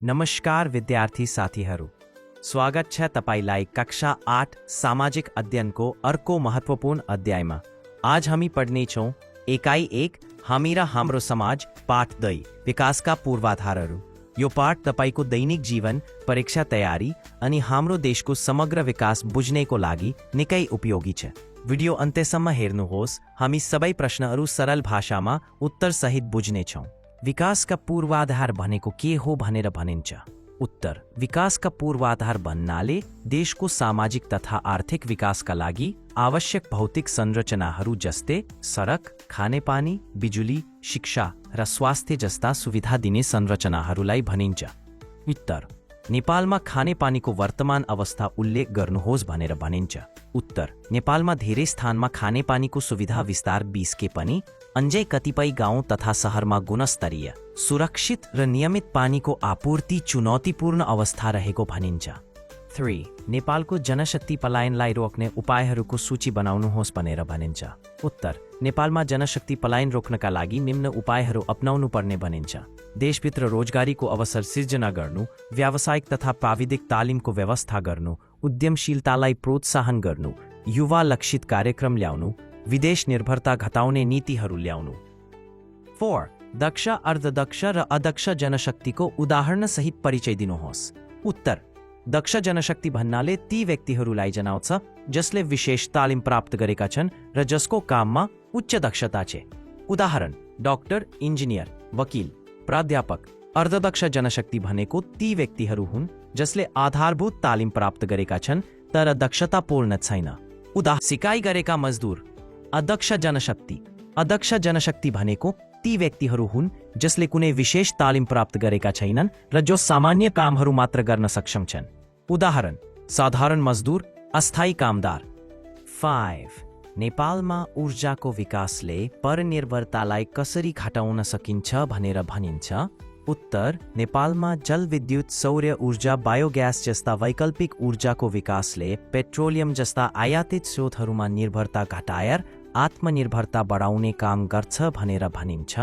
नमस्कार विद्यार्थी साथीहरू, स्वागत छ तपाईलाई कक्षा 8 सामाजिक अध्ययनको अर्को महत्त्वपूर्ण अध्यायमा। आज हामी पढ्नेछौँ एकाइ 1 हामी र हाम्रो समाज पाठ 2 विकासका पूर्वाधारहरू। यो पाठ तपाईको दैनिक जीवन, परीक्षा तयारी अनि हाम्रो देशको समग्र विकास बुझ्नेको लागि निकै उपयोगी छ। भिडियो अन्त्यसम्म हेर्नुहोस्, हामी सबै प्रश्नहरू सरल भाषामा उत्तरसहित बुझ्नेछौँ। विकासका पूर्वाधार भनेको के हो भनेर भनिन्छ? उत्तर: विकासका पूर्वाधार भन्नाले देशको सामाजिक तथा आर्थिक विकासका लागि आवश्यक भौतिक संरचनाहरू जस्तै सडक, खानेपानी, बिजुली, शिक्षा र स्वास्थ्य जस्ता सुविधा दिने संरचनाहरूलाई भनिन्छ। उत्तर: नेपालमा खानेपानीको वर्तमान अवस्था उल्लेख गर्नुहोस् भनेर भनिन्छ। उत्तर: नेपालमा धेरै स्थानमा खानेपानीको सुविधा विस्तार बिस्के पनि अझै कतिपय गाउँ तथा शहरमा गुणस्तरीय, सुरक्षित र नियमित पानीको आपूर्ति चुनौतीपूर्ण अवस्था रहेको भनिन्छ। 3. नेपालको जनशक्ति पलायनलाई रोक्ने उपायहरूको सूची बनाउनुहोस् भनेर भनिन्छ। उत्तर: नेपालमा जनशक्ति पलायन रोक्नका लागि निम्न उपायहरू अपनाउनु पर्ने भनिन्छ। देशभित्र रोजगारीको अवसर सिर्जना गर्नु, व्यावसायिक तथा प्राविधिक तालिमको व्यवस्था गर्नु, उद्यमशीलतालाई प्रोत्साहन गर्नु, युवा लक्षित कार्यक्रम ल्याउनु, विदेश निर्भरता घटाउने नीतिहरू ल्याउनु। 4. दक्ष, अर्धदक्ष र अदक्ष जनशक्तिको उदाहरणसहित परिचय दिनुहोस्। उत्तर: दक्ष जनशक्ति भन्नाले ती व्यक्तिहरूलाई जनाउँछ जसले विशेष तालिम प्राप्त गरेका छन् र जसको काममा उच्च दक्षता छ। उदाहरण: डाक्टर, इन्जिनियर, वकिल, प्राध्यापक। अर्धदक्ष जनशक्ति भनेको ती व्यक्तिहरू हुन् जसले आधारभूत तालिम प्राप्त गरेका छन् तर दक्षता पूर्ण छैन। सिकाइ गरेका मजदुर। अदक्ष जनशक्ति। अदक्ष जनशक्ति भनेको ती व्यक्तिहरू हुन् जसले कुनै विशेष तालिम प्राप्त गरेका छैनन् र जो सामान्य कामहरू मात्र गर्न सक्षम छन्। उदाहरण: साधारण मजदुर, अस्थायी कामदार। 5. नेपालमा ऊर्जाको विकासले परनिर्भरतालाई कसरी घटाउन सकिन्छ भनेर भनिन्छ। उत्तर: नेपालमा जलविद्युत, सौर्य ऊर्जा, बायोग्यास जस्ता वैकल्पिक ऊर्जाको विकासले पेट्रोलियम जस्ता आयातित स्रोतहरूमा निर्भरता घटाएर आत्मनिर्भरता बढाउने काम गर्छ भनेर भनिन्छ।